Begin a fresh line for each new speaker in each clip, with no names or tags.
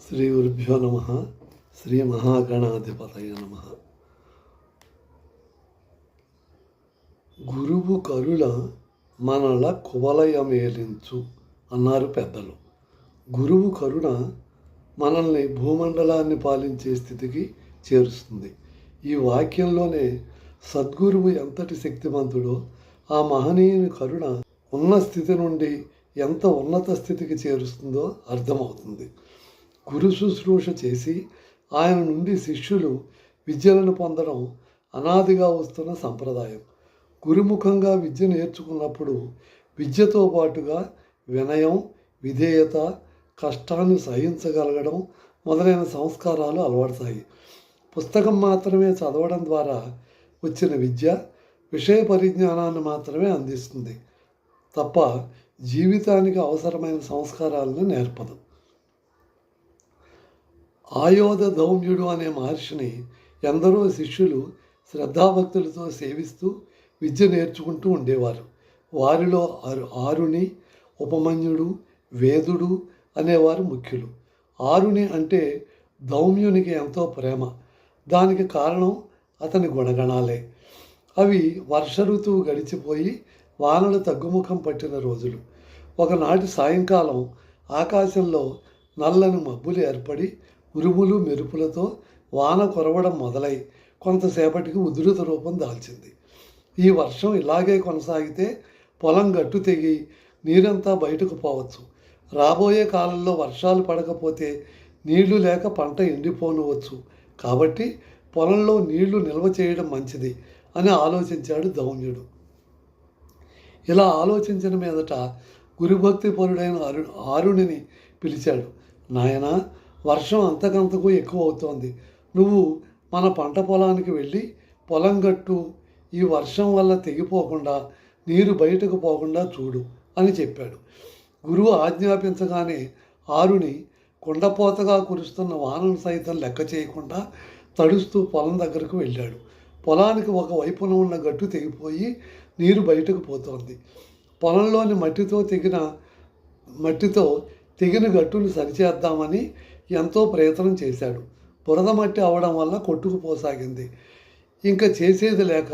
శ్రీ గురుభ్యో నమ. శ్రీ మహాగణాధిపతయ నమ. గురువు కరుణ మనల కువలయమేలించు అన్నారు పెద్దలు. గురువు కరుణ మనల్ని భూమండలాన్ని పాలించే స్థితికి చేరుస్తుంది. ఈ వాక్యంలోనే సద్గురువు ఎంతటి శక్తివంతుడో, ఆ మహనీయుని కరుణ ఉన్న స్థితి నుండి ఎంత ఉన్నత స్థితికి చేరుస్తుందో అర్థమవుతుంది. గురు శుశ్రూష చేసి ఆయన నుండి శిష్యులు విద్యలను పొందడం అనాదిగా వస్తున్న సంప్రదాయం. గురుముఖంగా విద్య నేర్చుకున్నప్పుడు విద్యతో పాటుగా వినయం, విధేయత, కష్టాన్ని సహించగలగడం మొదలైన సంస్కారాలు అలవడతాయి. పుస్తకం మాత్రమే చదవడం ద్వారా వచ్చిన విద్య విషయ పరిజ్ఞానాన్ని మాత్రమే అందిస్తుంది తప్ప జీవితానికి అవసరమైన సంస్కారాలను నేర్పదు. ఆయోధ ధౌమ్యుడు అనే మహర్షిని ఎందరో శిష్యులు శ్రద్ధాభక్తులతో సేవిస్తూ విద్య నేర్చుకుంటూ ఉండేవారు. వారిలో ఆరుని, ఉపమన్యుడు, వేదుడు అనేవారు ముఖ్యులు. ఆరుని అంటే ధౌమ్యునికి ఎంతో ప్రేమ. దానికి కారణం అతని గుణగణాలే. అవి వర్ష ఋతువు గడిచిపోయి వానలు తగ్గుముఖం పట్టిన రోజులు. ఒకనాటి సాయంకాలం ఆకాశంలో నల్లని మబ్బులు ఏర్పడి ఉరుములు మెరుపులతో వాన కురవడం మొదలై కొంతసేపటికి ఉధృత రూపం దాల్చింది. ఈ వర్షం ఇలాగే కొనసాగితే పొలం గట్టు తెగి నీరంతా బయటకు పోవచ్చు. రాబోయే కాలంలో వర్షాలు పడకపోతే నీళ్లు లేక పంట ఎండిపోనవచ్చు. కాబట్టి పొలంలో నీళ్లు నిల్వ చేయడం మంచిది అని ఆలోచించాడు ధౌమ్యుడు. ఇలా ఆలోచించిన మీదట గురుభక్తి పరుడైన ఆరుణిని పిలిచాడు. నాయనా, వర్షం అంతకంతకు ఎక్కువ అవుతోంది. నువ్వు మన పంట పొలానికి వెళ్ళి పొలం గట్టు ఈ వర్షం వల్ల తెగిపోకుండా, నీరు బయటకు పోకుండా చూడు అని చెప్పాడు. గురువు ఆజ్ఞాపించగానే ఆరుని కుండపోతగా కురుస్తున్న వానను సైతం లెక్క చేయకుండా తడుస్తూ పొలం దగ్గరకు వెళ్ళాడు. పొలానికి ఒక వైపున ఉన్న గట్టు తెగిపోయి నీరు బయటకు పోతోంది. పొలంలోని మట్టితో తెగిన గట్టును సరిచేద్దామని ఎంతో ప్రయత్నం చేశాడు. బురద మట్టి అవడం వల్ల కొట్టుకుపోసాగింది. ఇంకా చేసేది లేక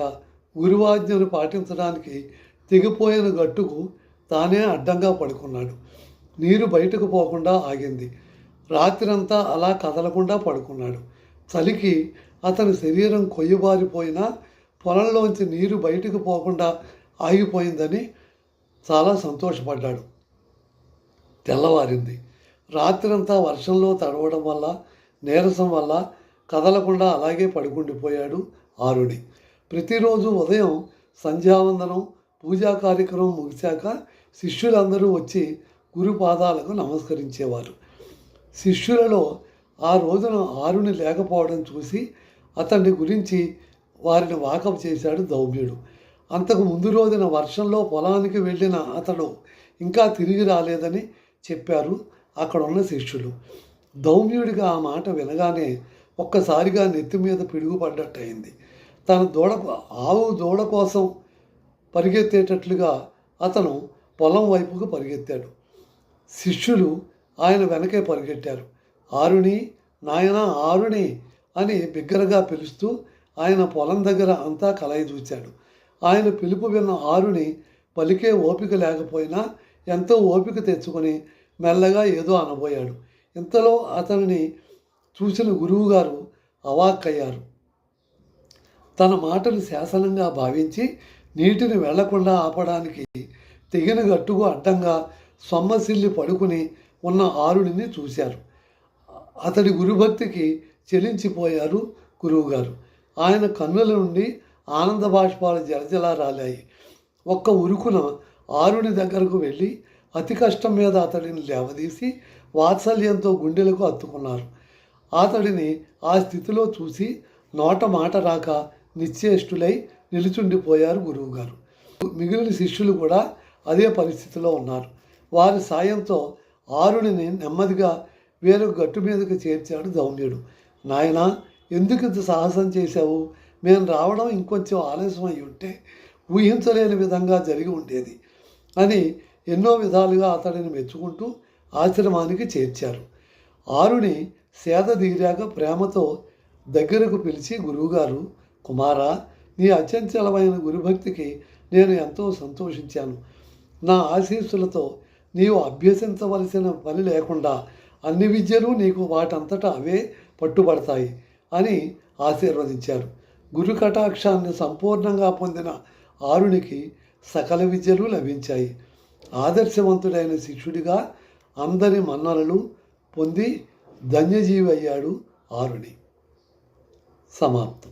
గురువాజ్ఞను పాటించడానికి తెగిపోయిన గట్టుకు తానే అడ్డంగా పడుకున్నాడు. నీరు బయటకు పోకుండా ఆగింది. రాత్రంతా అలా కదలకుండా పడుకున్నాడు. చలికి అతని శరీరం కొయ్యబారిపోయినా పొలంలోంచి నీరు బయటకు పోకుండా ఆగిపోయిందని చాలా సంతోషపడ్డాడు. తెల్లవారింది. రాత్రంతా వర్షంలో తడవడం వల్ల, నీరసం వల్ల కదలకుండా అలాగే పడుకుండిపోయాడు ఆరుని. ప్రతిరోజు ఉదయం సంధ్యావందనం, పూజా కార్యక్రమం ముగిశాక శిష్యులందరూ వచ్చి గురు పాదాలకు నమస్కరించేవారు. శిష్యులలో ఆ రోజున ఆరుని లేకపోవడం చూసి అతన్ని గురించి వారిని వాకపు చేశాడు ధౌమ్యుడు. అంతకు ముందు రోజున వర్షంలో పొలానికి వెళ్ళిన అతడు ఇంకా తిరిగి రాలేదని చెప్పారు అక్కడున్న శిష్యులు. ధౌమ్యుడిగా ఆ మాట వినగానే ఒక్కసారిగా నెత్తి మీద పిడుగుపడ్డట్టయింది. తన ఆవు దూడ కోసం పరిగెత్తేటట్లుగా అతను పొలం వైపుకు పరిగెత్తాడు. శిష్యులు ఆయన వెనకే పరిగెట్టారు. ఆరుని, నాయనా ఆరుని అని బిగ్గరగా పిలుస్తూ ఆయన పొలం దగ్గర అంతా కలయజూచాడు. ఆయన పిలుపు విన్న ఆరుని పలికే ఓపిక లేకపోయినా ఎంతో ఓపిక తెచ్చుకొని మెల్లగా ఏదో అనబోయాడు. ఇంతలో అతనిని చూసిన గురువుగారు అవాక్కయ్యారు. తన మాటలు శాసనంగా భావించి నీటిని వెళ్లకుండా ఆపడానికి తెగిన గట్టుకు అడ్డంగా సొమ్మసిల్లి పడుకుని ఉన్న ఆరుడిని చూశారు. అతడి గురుభక్తికి చెలించిపోయారు గురువుగారు. ఆయన కన్నుల నుండి ఆనంద బాష్పాలు జలజలా రాలాయి. ఒక్క ఉరుకున ఆరుని దగ్గరకు వెళ్ళి అతి కష్టం మీద అతడిని లేవదీసి వాత్సల్యంతో గుండెలకు హత్తుకున్నారు. అతడిని ఆ స్థితిలో చూసి నోట మాట రాక నిశ్చేష్టులై నిలుచుండిపోయారు గురువుగారు. మిగిలిన శిష్యులు కూడా అదే పరిస్థితిలో ఉన్నారు. వారి సాయంతో ఆరుని నెమ్మదిగా వేరొక గట్టు మీదకి చేర్చాడు ధౌమ్యుడు. నాయనా, ఎందుకు ఇంత సాహసం చేశావు? మేము రావడం ఇంకొంచెం ఆలస్యం అయి ఉంటే ఊహించలేని విధంగా జరిగి ఉండేది అని ఎన్నో విధాలుగా అతడిని మెచ్చుకుంటూ ఆశ్రమానికి చేర్చారు. ఆరుని సేద తీరాక ప్రేమతో దగ్గరకు పిలిచి, గురువుగారు, కుమారా, నీ అచంచలమైన గురుభక్తికి నేను ఎంతో సంతోషించాను. నా ఆశీస్సులతో నీవు అభ్యసించవలసిన పని లేకుండా అన్ని విద్యలు నీకు వాటంతటా అవే పట్టుబడతాయి అని ఆశీర్వదించారు. గురు కటాక్షాన్ని సంపూర్ణంగా పొందిన ఆరునికి సకల విద్యలు లభించాయి. ఆదర్శవంతుడైన శిష్యుడిగా అందరి మన్ననలు పొంది ధన్యజీవి అయ్యాడు ఆరుని. సమాప్తం.